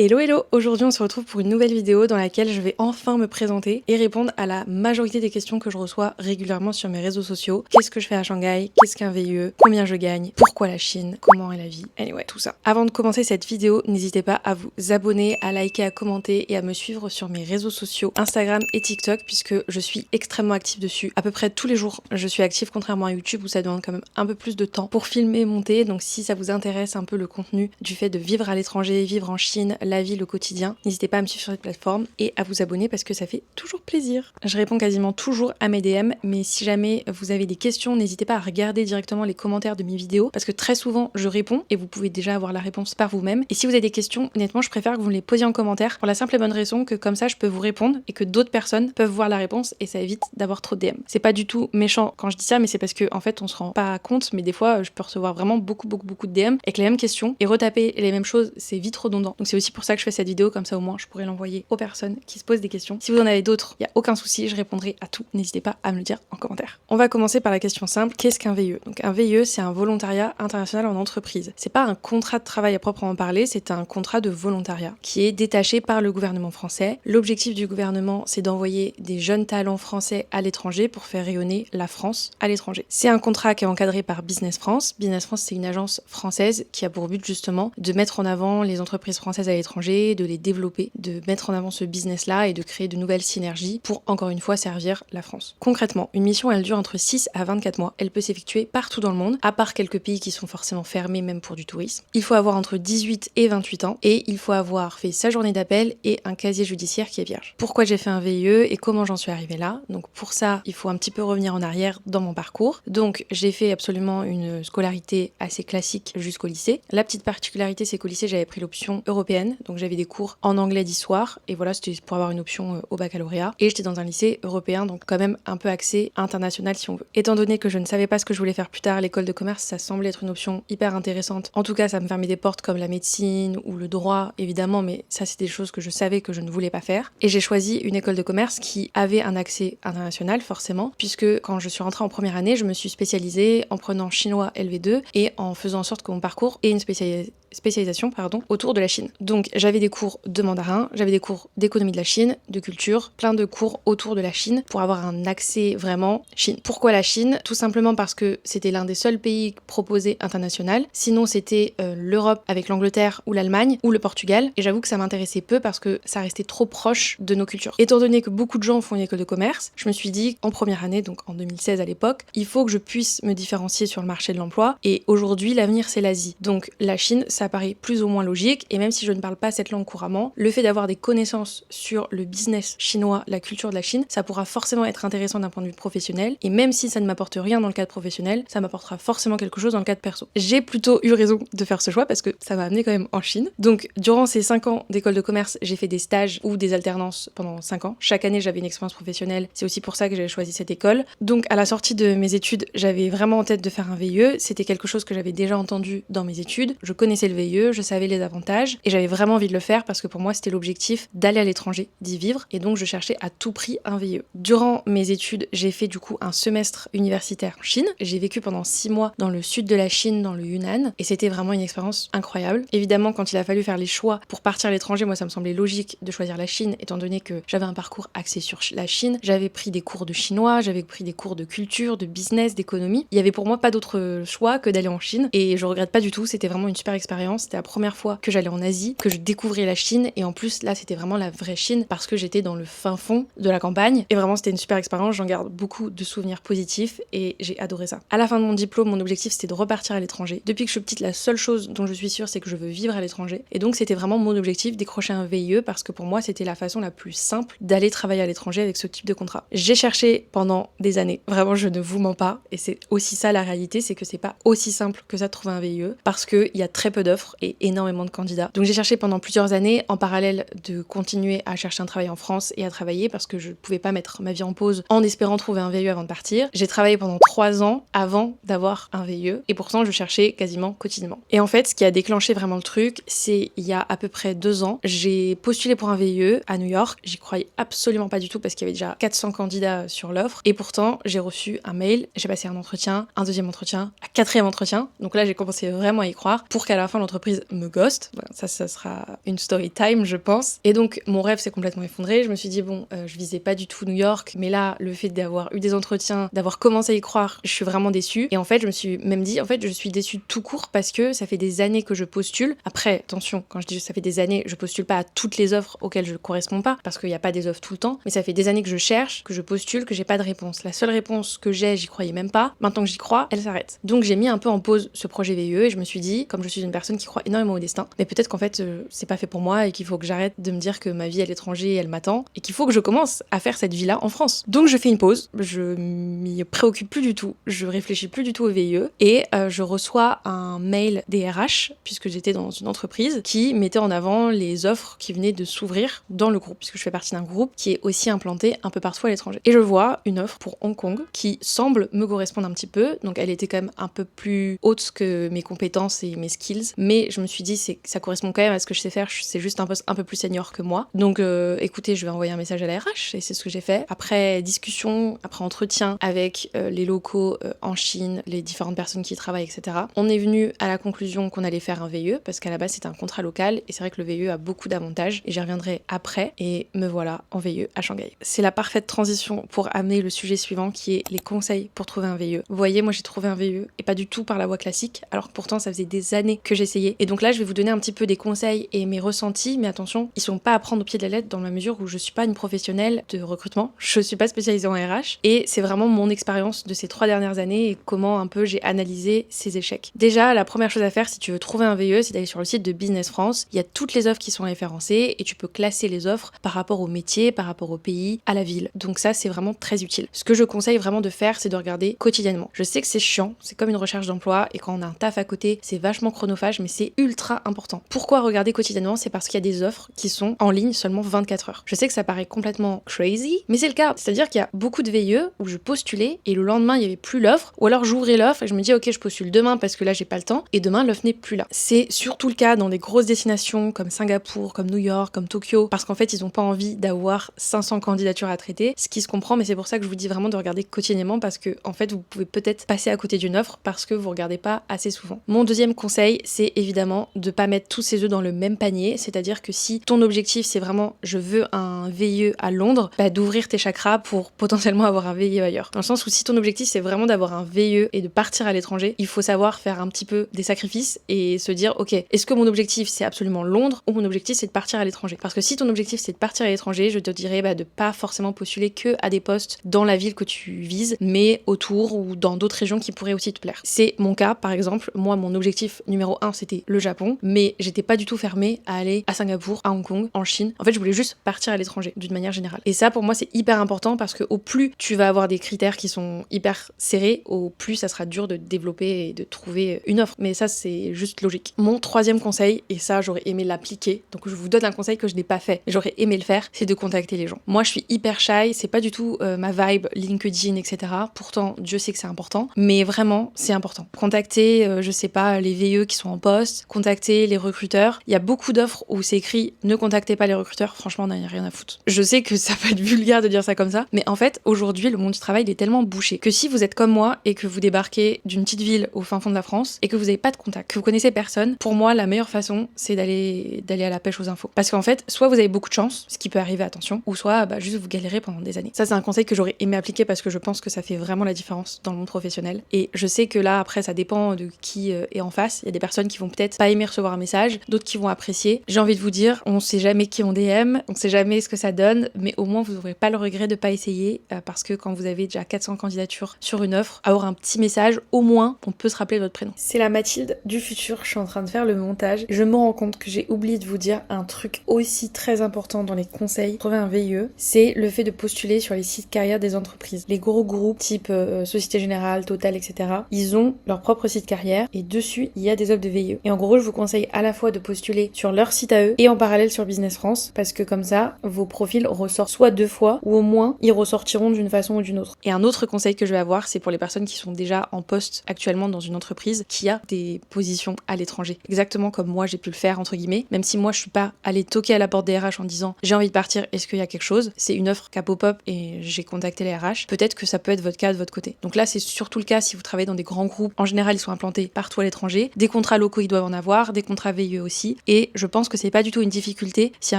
Hello hello, aujourd'hui on se retrouve pour une nouvelle vidéo dans laquelle je vais enfin me présenter et répondre à la majorité des questions que je reçois régulièrement sur mes réseaux sociaux. Qu'est-ce que je fais à Shanghai? Qu'est-ce qu'un VIE? Combien je gagne? Pourquoi la Chine? Comment est la vie? Anyway, tout ça. Avant de commencer cette vidéo, n'hésitez pas à vous abonner, à liker, à commenter et à me suivre sur mes réseaux sociaux Instagram et TikTok puisque je suis extrêmement active dessus. À peu près tous les jours, je suis active contrairement à YouTube où ça demande quand même un peu plus de temps pour filmer et monter. Donc si ça vous intéresse un peu le contenu du fait de vivre à l'étranger, vivre en Chine, la vie, le quotidien, n'hésitez pas à me suivre sur cette plateforme et à vous abonner parce que ça fait toujours plaisir. Je réponds quasiment toujours à mes DM, mais si jamais vous avez des questions, n'hésitez pas à regarder directement les commentaires de mes vidéos parce que très souvent je réponds et vous pouvez déjà avoir la réponse par vous-même. Et si vous avez des questions, honnêtement, je préfère que vous me les posiez en commentaire pour la simple et bonne raison que comme ça je peux vous répondre et que d'autres personnes peuvent voir la réponse et ça évite d'avoir trop de DM. C'est pas du tout méchant quand je dis ça, mais c'est parce que en fait on se rend pas compte, mais des fois je peux recevoir vraiment beaucoup de DM avec les mêmes questions et retaper les mêmes choses, c'est vite redondant. Donc c'est aussi pour ça que je fais cette vidéo, comme ça au moins je pourrais l'envoyer aux personnes qui se posent des questions. Si vous en avez d'autres, il y a aucun souci, je répondrai à tout. N'hésitez pas à me le dire en commentaire. On va commencer par la question simple, qu'est-ce qu'un VIE? Donc un VIE, c'est un volontariat international en entreprise. C'est pas un contrat de travail à proprement parler, c'est un contrat de volontariat qui est détaché par le gouvernement français. L'objectif du gouvernement, c'est d'envoyer des jeunes talents français à l'étranger pour faire rayonner la France à l'étranger. C'est un contrat qui est encadré par Business France. Business France, c'est une agence française qui a pour but justement de mettre en avant les entreprises françaises à l'étranger, de les développer, de mettre en avant ce business-là et de créer de nouvelles synergies pour, encore une fois, servir la France. Concrètement, une mission, elle dure entre 6 à 24 mois. Elle peut s'effectuer partout dans le monde, à part quelques pays qui sont forcément fermés, même pour du tourisme. Il faut avoir entre 18 et 28 ans et il faut avoir fait sa journée d'appel et un casier judiciaire qui est vierge. Pourquoi j'ai fait un VIE et comment j'en suis arrivée là? Donc pour ça, il faut un petit peu revenir en arrière dans mon parcours. Donc j'ai fait absolument une scolarité assez classique jusqu'au lycée. La petite particularité, c'est qu'au lycée, j'avais pris l'option européenne, donc j'avais des cours en anglais d'histoire et voilà, c'était pour avoir une option au baccalauréat. Et j'étais dans un lycée européen, donc quand même un peu axé international si on veut. Étant donné que je ne savais pas ce que je voulais faire plus tard, l'école de commerce, ça semblait être une option hyper intéressante. En tout cas, ça me fermait des portes comme la médecine ou le droit, évidemment, mais ça, c'était des choses que je savais que je ne voulais pas faire. Et j'ai choisi une école de commerce qui avait un accès international, forcément, puisque quand je suis rentrée en première année, je me suis spécialisée en prenant chinois LV2 et en faisant en sorte que mon parcours ait une spécialisation autour de la Chine. Donc j'avais des cours de mandarin, j'avais des cours d'économie de la Chine, de culture, plein de cours autour de la Chine pour avoir un accès vraiment Chine. Pourquoi la Chine? Tout simplement parce que c'était l'un des seuls pays proposés international. Sinon c'était l'Europe avec l'Angleterre ou l'Allemagne ou le Portugal. Et j'avoue que ça m'intéressait peu parce que ça restait trop proche de nos cultures. Étant donné que beaucoup de gens font une école de commerce, je me suis dit en première année, donc en 2016 à l'époque, il faut que je puisse me différencier sur le marché de l'emploi. Et aujourd'hui l'avenir c'est l'Asie. Donc la Chine, ça paraît plus ou moins logique, et même si je ne parle pas cette langue couramment, le fait d'avoir des connaissances sur le business chinois, la culture de la Chine, ça pourra forcément être intéressant d'un point de vue professionnel, et même si ça ne m'apporte rien dans le cadre professionnel, ça m'apportera forcément quelque chose dans le cadre perso. J'ai plutôt eu raison de faire ce choix parce que ça m'a amené quand même en Chine. Donc durant ces 5 ans d'école de commerce, j'ai fait des stages ou des alternances pendant 5 ans. Chaque année, j'avais une expérience professionnelle, c'est aussi pour ça que j'avais choisi cette école. Donc à la sortie de mes études, j'avais vraiment en tête de faire un VIE, c'était quelque chose que j'avais déjà entendu dans mes études, je connaissais le VIE, je savais les avantages et j'avais vraiment envie de le faire parce que pour moi c'était l'objectif d'aller à l'étranger, d'y vivre, et donc je cherchais à tout prix un VIE. Durant mes études, j'ai fait du coup un semestre universitaire en Chine. J'ai vécu pendant 6 mois dans le sud de la Chine, dans le Yunnan, et c'était vraiment une expérience incroyable. Évidemment, quand il a fallu faire les choix pour partir à l'étranger, moi ça me semblait logique de choisir la Chine étant donné que j'avais un parcours axé sur la Chine. J'avais pris des cours de chinois, j'avais pris des cours de culture, de business, d'économie. Il y avait pour moi pas d'autre choix que d'aller en Chine et je regrette pas du tout, c'était vraiment une super expérience. C'était la première fois que j'allais en Asie, que je découvrais la Chine, et en plus là c'était vraiment la vraie Chine parce que j'étais dans le fin fond de la campagne et vraiment c'était une super expérience, j'en garde beaucoup de souvenirs positifs et j'ai adoré ça. À la fin de mon diplôme, mon objectif c'était de repartir à l'étranger. Depuis que je suis petite, la seule chose dont je suis sûre c'est que je veux vivre à l'étranger, et donc c'était vraiment mon objectif, décrocher un VIE, parce que pour moi c'était la façon la plus simple d'aller travailler à l'étranger avec ce type de contrat. J'ai cherché pendant des années, vraiment je ne vous mens pas, et c'est aussi ça la réalité, c'est que c'est pas aussi simple que ça de trouver un VIE parce qu'il y a très peu d'offres et énormément de candidats. Donc j'ai cherché pendant plusieurs années en parallèle de continuer à chercher un travail en France et à travailler parce que je pouvais pas mettre ma vie en pause en espérant trouver un VIE avant de partir. J'ai travaillé pendant 3 ans avant d'avoir un VIE et pourtant je cherchais quasiment quotidiennement. Et en fait, ce qui a déclenché vraiment le truc, c'est il y a à peu près 2 ans, j'ai postulé pour un VIE à New York. J'y croyais absolument pas du tout parce qu'il y avait déjà 400 candidats sur l'offre, et pourtant j'ai reçu un mail, j'ai passé un entretien, un deuxième entretien, un quatrième entretien. Donc là j'ai commencé vraiment à y croire pour qu'à la fin l'entreprise me ghost. Voilà, ça sera une story time, je pense. Et donc, mon rêve s'est complètement effondré. Je me suis dit, bon, je visais pas du tout New York, mais là, le fait d'avoir eu des entretiens, d'avoir commencé à y croire, je suis vraiment déçue. Et en fait, je me suis même dit, en fait, je suis déçue tout court parce que ça fait des années que je postule. Après, attention, quand je dis ça fait des années, je postule pas à toutes les offres auxquelles je corresponds pas, parce qu'il n'y a pas des offres tout le temps, mais ça fait des années que je cherche, que je postule, que j'ai pas de réponse. La seule réponse que j'ai, j'y croyais même pas. Maintenant que j'y crois, elle s'arrête. Donc j'ai mis un peu en pause ce projet VIE et je me suis dit, comme je suis une personne qui croit énormément au destin, mais peut-être qu'en fait c'est pas fait pour moi et qu'il faut que j'arrête de me dire que ma vie à l'étranger elle m'attend et qu'il faut que je commence à faire cette vie-là en France. Donc je fais une pause, je m'y préoccupe plus du tout, je réfléchis plus du tout au VIE et je reçois un mail des RH puisque j'étais dans une entreprise qui mettait en avant les offres qui venaient de s'ouvrir dans le groupe puisque je fais partie d'un groupe qui est aussi implanté un peu partout à l'étranger. Et je vois une offre pour Hong Kong qui semble me correspondre un petit peu, donc elle était quand même un peu plus haute que mes compétences et mes skills, mais je me suis dit ça correspond quand même à ce que je sais faire, c'est juste un poste un peu plus senior que moi. Donc écoutez, je vais envoyer un message à la RH et c'est ce que j'ai fait. Après discussion, après entretien avec les locaux en Chine, les différentes personnes qui y travaillent, etc. On est venu à la conclusion qu'on allait faire un VIE parce qu'à la base c'était un contrat local et c'est vrai que le VIE a beaucoup d'avantages et j'y reviendrai après et me voilà en VIE à Shanghai. C'est la parfaite transition pour amener le sujet suivant qui est les conseils pour trouver un VIE. Vous voyez, moi j'ai trouvé un VIE et pas du tout par la voie classique, alors que pourtant ça faisait des années que j'essayais. Et donc là je vais vous donner un petit peu des conseils et mes ressentis, mais attention, ils sont pas à prendre au pied de la lettre dans la mesure où je suis pas une professionnelle de recrutement, je suis pas spécialisée en RH et c'est vraiment mon expérience de ces 3 dernières années et comment un peu j'ai analysé ces échecs. Déjà, la première chose à faire si tu veux trouver un VIE, c'est d'aller sur le site de Business France. Il y a toutes les offres qui sont référencées et tu peux classer les offres par rapport au métier, par rapport au pays, à la ville. Donc ça, c'est vraiment très utile. Ce que je conseille vraiment de faire, c'est de regarder quotidiennement. Je sais que c'est chiant, c'est comme une recherche d'emploi et quand on a un taf à côté, c'est vachement chronophage, mais c'est ultra important. Pourquoi regarder quotidiennement? C'est parce qu'il y a des offres qui sont en ligne seulement 24 heures. Je sais que ça paraît complètement crazy, mais c'est le cas. C'est-à-dire qu'il y a beaucoup de VIE où je postulais et le lendemain, il y avait plus l'offre, ou alors j'ouvrais l'offre et je me dis ok, je postule demain parce que là, j'ai pas le temps, et demain, l'offre n'est plus là. C'est surtout le cas dans des grosses destinations comme Singapour, comme New York, comme Tokyo, parce qu'en fait, ils ont pas envie d'avoir 500 candidatures à traiter, ce qui se comprend, mais c'est pour ça que je vous dis vraiment de regarder quotidiennement parce que, en fait, vous pouvez peut-être passer à côté d'une offre parce que vous regardez pas assez souvent. Mon deuxième conseil, c'est évidemment de pas mettre tous ses œufs dans le même panier, c'est-à-dire que si ton objectif, c'est vraiment je veux un VIE à Londres, bah, d'ouvrir tes chakras pour potentiellement avoir un VIE ailleurs. Dans le sens où si ton objectif, c'est vraiment d'avoir un VIE et de partir à l'étranger, il faut savoir faire un petit peu des sacrifices et se dire, ok, est-ce que mon objectif, c'est absolument Londres ou mon objectif, c'est de partir à l'étranger? Parce que si ton objectif, c'est de partir à l'étranger, je te dirais de pas forcément postuler que à des postes dans la ville que tu vises, mais autour ou dans d'autres régions qui pourraient aussi te plaire. C'est mon cas, par exemple. Moi, mon objectif numéro 1, c'était le Japon, mais j'étais pas du tout fermée à aller à Singapour, à Hong Kong, en Chine. En fait, je voulais juste partir à l'étranger, d'une manière générale. Et ça, pour moi, c'est hyper important parce que au plus tu vas avoir des critères qui sont hyper serrés, au plus ça sera dur de développer et de trouver une offre. Mais ça, c'est juste logique. Mon troisième conseil, et ça, j'aurais aimé l'appliquer, donc je vous donne un conseil que je n'ai pas fait, mais j'aurais aimé le faire, c'est de contacter les gens. Moi, je suis hyper shy, c'est pas du tout ma vibe, LinkedIn, etc. Pourtant, Dieu sait que c'est important, mais vraiment, c'est important. Contacter, je sais pas, les VE qui sont en poste, contacter les recruteurs. Il y a beaucoup d'offres où c'est écrit « Ne contactez pas les recruteurs », franchement, on n'a rien à foutre. Je sais que ça peut être vulgaire de dire ça comme ça, mais en fait, aujourd'hui, le monde du travail, il est tellement bouché que si vous êtes comme moi et que vous débarquez d'une petite ville au fin fond de la France et que vous n'avez pas de contact, que vous connaissez personne, pour moi, la meilleure façon, c'est d'aller à la pêche aux infos. Parce qu'en fait, soit vous avez beaucoup de chance, ce qui peut arriver, attention, ou soit juste vous galérez pendant des années. Ça, c'est un conseil que j'aurais aimé appliquer parce que je pense que ça fait vraiment la différence dans le monde professionnel. Et je sais que là, après, ça dépend de qui est en face. Il y a des personnes qui vont peut-être pas aimer recevoir un message, d'autres qui vont apprécier. J'ai envie de vous dire, on sait jamais qui on DM, on sait jamais ce que ça donne, mais au moins vous n'aurez pas le regret de pas essayer parce que quand vous avez déjà 400 candidatures sur une offre, avoir un petit message, au moins, on peut se rappeler votre prénom. C'est la Mathilde du futur, je suis en train de faire le montage. Je me rends compte que j'ai oublié de vous dire un truc aussi très important dans les conseils pour trouver un VIE, c'est le fait de postuler sur les sites carrières des entreprises. Les gros groupes type Société Générale, Total, etc. Ils ont leur propre site carrière et dessus il y a des offres de VIE. Et en gros, je vous conseille à la fois de postuler sur leur site à eux et en parallèle sur Business France parce que comme ça, vos profils ressortent soit 2 fois ou au moins ils ressortiront d'une façon ou d'une autre. Et un autre conseil que je vais avoir, c'est pour les personnes qui sont déjà en poste actuellement dans une entreprise qui a des positions à l'étranger. Exactement comme moi j'ai pu le faire entre guillemets, même si moi je suis pas allée toquer à la porte des RH en disant j'ai envie de partir, est-ce qu'il y a quelque chose? C'est une offre qui a pop-up et j'ai contacté les RH. Peut-être que ça peut être votre cas de votre côté. Donc là c'est surtout le cas si vous travaillez dans des grands groupes. En général ils sont implantés partout à l'étranger. Des contrats locaux locaux ils doivent en avoir, des contrats VIE aussi, et je pense que c'est pas du tout une difficulté si y a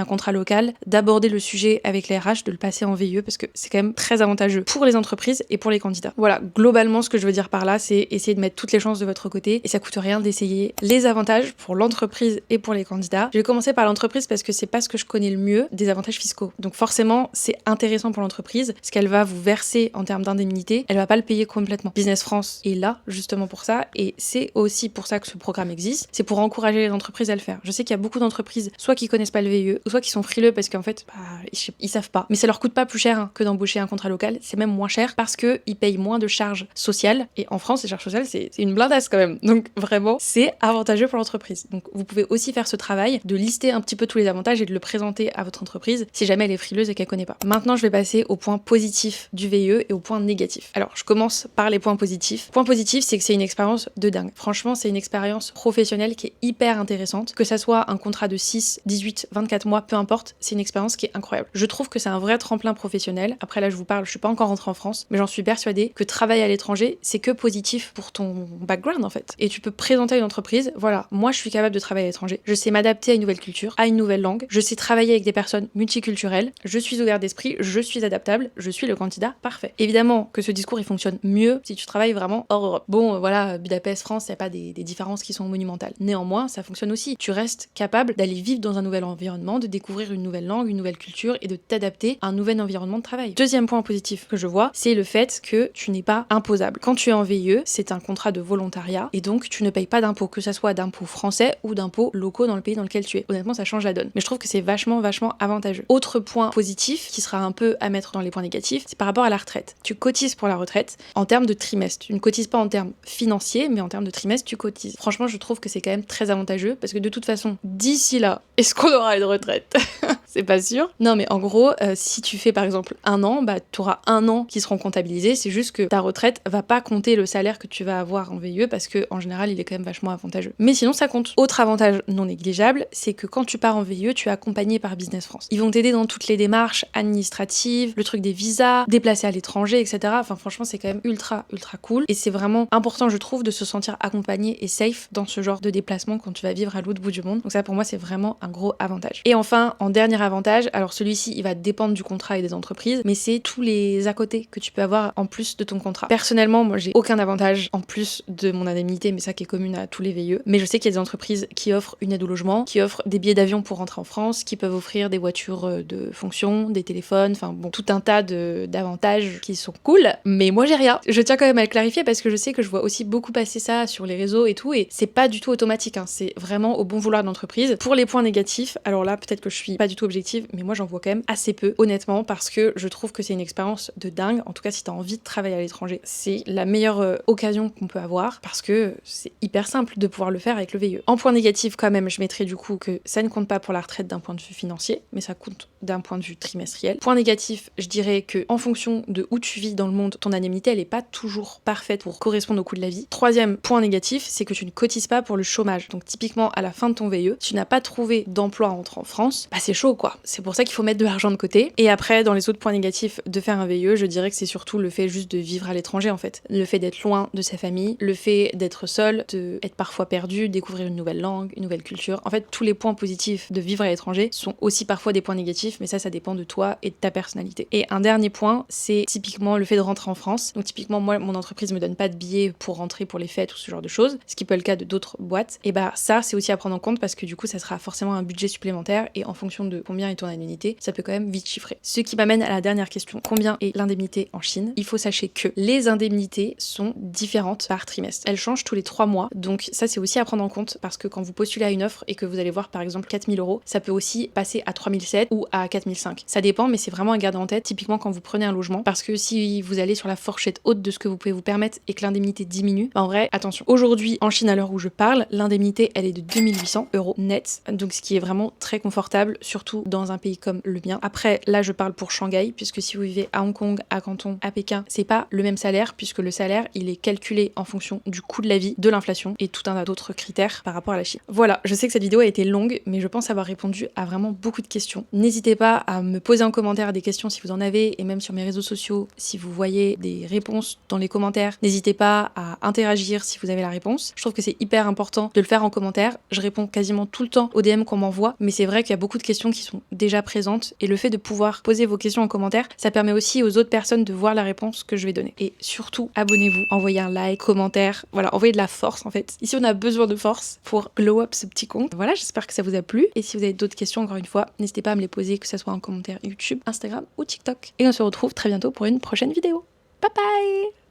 un contrat local d'aborder le sujet avec les RH, de le passer en VIE parce que c'est quand même très avantageux pour les entreprises et pour les candidats. Voilà, globalement ce que je veux dire par là, c'est essayer de mettre toutes les chances de votre côté et ça coûte rien d'essayer. Les avantages pour l'entreprise et pour les candidats. Je vais commencer par l'entreprise parce que c'est pas ce que je connais le mieux, des avantages fiscaux. Donc forcément, c'est intéressant pour l'entreprise, ce qu'elle va vous verser en termes d'indemnité, elle va pas le payer complètement. Business France est là justement pour ça et c'est aussi pour ça que ce programme existe, c'est pour encourager les entreprises à le faire. Je sais qu'il y a beaucoup d'entreprises soit qui connaissent pas le VIE, ou soit qui sont frileux parce qu'en fait, ils savent pas. Mais ça leur coûte pas plus cher que d'embaucher un contrat local, c'est même moins cher parce que ils payent moins de charges sociales et en France, les charges sociales, c'est une blindasse quand même. Donc vraiment, c'est avantageux pour l'entreprise. Donc vous pouvez aussi faire ce travail de lister un petit peu tous les avantages et de le présenter à votre entreprise si jamais elle est frileuse et qu'elle connaît pas. Maintenant, je vais passer au point positif du VIE et au point négatif. Alors, je commence par les points positifs. Point positif, c'est que c'est une expérience de dingue. Franchement, c'est une expérience professionnelle qui est hyper intéressante. Que ça soit un contrat de 6, 18, 24 mois, peu importe, c'est une expérience qui est incroyable. Je trouve que c'est un vrai tremplin professionnel. Après là, je vous parle, je suis pas encore rentrée en France, mais j'en suis persuadée que travailler à l'étranger, c'est que positif pour ton background en fait. Et tu peux présenter à une entreprise, voilà, moi je suis capable de travailler à l'étranger, je sais m'adapter à une nouvelle culture, à une nouvelle langue, je sais travailler avec des personnes multiculturelles, je suis ouvert d'esprit, je suis adaptable, je suis le candidat parfait. Évidemment que ce discours il fonctionne mieux si tu travailles vraiment hors Europe. Bon, voilà, Budapest, France, il n'y a pas des différences qui sont monumentales. Néanmoins, ça fonctionne aussi. Tu restes capable d'aller vivre dans un nouvel environnement, de découvrir une nouvelle langue, une nouvelle culture et de t'adapter à un nouvel environnement de travail. Deuxième point positif que je vois, c'est le fait que tu n'es pas imposable. Quand tu es en VIE, c'est un contrat de volontariat et donc tu ne payes pas d'impôts, que ça soit d'impôts français ou d'impôts locaux dans le pays dans lequel tu es. Honnêtement, ça change la donne. Mais je trouve que c'est vachement avantageux. Autre point positif, qui sera un peu à mettre dans les points négatifs, c'est par rapport à la retraite. Tu cotises pour la retraite en termes de trimestre. Tu ne cotises pas en termes financiers, mais en termes de trimestre, tu cotises. Franchement, je trouve que c'est quand même très avantageux parce que de toute façon, d'ici là, est-ce qu'on aura une retraite? C'est pas sûr. Non, mais en gros, si tu fais par exemple un an, bah t'auras un an qui seront comptabilisés. C'est juste que ta retraite va pas compter le salaire que tu vas avoir en VIE parce que en général, il est quand même vachement avantageux. Mais sinon, ça compte. Autre avantage non négligeable, c'est que quand tu pars en VIE, tu es accompagné par Business France. Ils vont t'aider dans toutes les démarches administratives, le truc des visas, déplacer à l'étranger, etc. Enfin, franchement, c'est quand même ultra cool. Et c'est vraiment important, je trouve, de se sentir accompagné et safe dans ce genre de déplacement quand tu vas vivre à l'autre bout du monde. Donc ça, pour moi, c'est vraiment un gros avantage. Et enfin, en dernier avantage, alors celui-ci, il va dépendre du contrat et des entreprises, mais c'est tous les à côté que tu peux avoir en plus de ton contrat. Personnellement, moi, j'ai aucun avantage en plus de mon indemnité, mais ça qui est commune à tous les VIE. Mais je sais qu'il y a des entreprises qui offrent une aide au logement, qui offrent des billets d'avion pour rentrer en France, qui peuvent offrir des voitures de fonction, des téléphones, enfin bon, tout un tas d'avantages qui sont cool, mais moi j'ai rien. Je tiens quand même à le clarifier parce que je sais que je vois aussi beaucoup passer ça sur les réseaux et tout, et c'est pas du tout automatique, c'est vraiment au bon vouloir de l'entreprise. Pour les points négatifs, alors là peut-être que je suis pas du tout objective, mais moi j'en vois quand même assez peu, honnêtement, parce que je trouve que c'est une expérience de dingue. En tout cas, si t'as envie de travailler à l'étranger, c'est la meilleure occasion qu'on peut avoir parce que c'est hyper simple de pouvoir le faire avec le VIE. En point négatif, quand même, je mettrais du coup que ça ne compte pas pour la retraite d'un point de vue financier, mais ça compte d'un point de vue trimestriel. Point négatif, je dirais que en fonction de où tu vis dans le monde, ton indemnité elle est pas toujours parfaite pour correspondre au coût de la vie. Troisième point négatif, c'est que tu ne cotises pas pour le chômage. Donc typiquement à la fin de ton VIE, si tu n'as pas trouvé d'emploi à rentrer en France, bah c'est chaud quoi. C'est pour ça qu'il faut mettre de l'argent de côté. Et après, dans les autres points négatifs de faire un VIE, je dirais que c'est surtout le fait juste de vivre à l'étranger en fait. Le fait d'être loin de sa famille, le fait d'être seul, d'être parfois perdu, découvrir une nouvelle langue, une nouvelle culture. En fait, tous les points positifs de vivre à l'étranger sont aussi parfois des points négatifs, mais ça dépend de toi et de ta personnalité. Et un dernier point, c'est typiquement le fait de rentrer en France. Donc typiquement, moi, mon entreprise me donne pas de billets pour rentrer pour les fêtes ou ce genre de choses, ce qui peut être le cas de d'autres boîtes. Et bah ça, c'est aussi à prendre en compte parce que du coup, ça sera forcément un budget supplémentaire et en fonction de combien est ton indemnité, ça peut quand même vite chiffrer. Ce qui m'amène à la dernière question. Combien est l'indemnité en Chine? Il faut sachez que les indemnités sont différentes par trimestre. Elles changent tous les 3 mois. Donc ça, c'est aussi à prendre en compte parce que quand vous postulez à une offre et que vous allez voir par exemple 4 000 €, ça peut aussi passer à 3 700 ou à 4 500. Ça dépend, mais c'est vraiment à garder en tête, typiquement quand vous prenez un logement, parce que si vous allez sur la fourchette haute de ce que vous pouvez vous permettre et que l'indemnité diminue, bah en vrai, attention. Aujourd'hui, en Chine, à l'heure où je parle, l'indemnité, elle est de 2 800 € net, donc ce qui est vraiment très confortable, surtout surtout dans un pays comme le mien. Après, là je parle pour Shanghai, puisque si vous vivez à Hong Kong, à Canton, à Pékin, c'est pas le même salaire, puisque le salaire il est calculé en fonction du coût de la vie, de l'inflation et tout un tas d'autres critères par rapport à la Chine. Voilà, je sais que cette vidéo a été longue, mais je pense avoir répondu à vraiment beaucoup de questions. N'hésitez pas à me poser en commentaire des questions si vous en avez, et même sur mes réseaux sociaux, si vous voyez des réponses dans les commentaires, n'hésitez pas à interagir si vous avez la réponse. Je trouve que c'est hyper important de le faire en commentaire. Je réponds quasiment tout le temps aux DM qu'on m'envoie, mais c'est vrai qu'il y a beaucoup de questions qui sont déjà présentes, et le fait de pouvoir poser vos questions en commentaire, ça permet aussi aux autres personnes de voir la réponse que je vais donner. Et surtout, abonnez-vous, envoyez un like, commentaire, voilà, envoyez de la force en fait. Ici on a besoin de force pour glow up ce petit compte. Voilà, j'espère que ça vous a plu, et si vous avez d'autres questions, encore une fois, n'hésitez pas à me les poser, que ce soit en commentaire YouTube, Instagram ou TikTok. Et on se retrouve très bientôt pour une prochaine vidéo. Bye bye!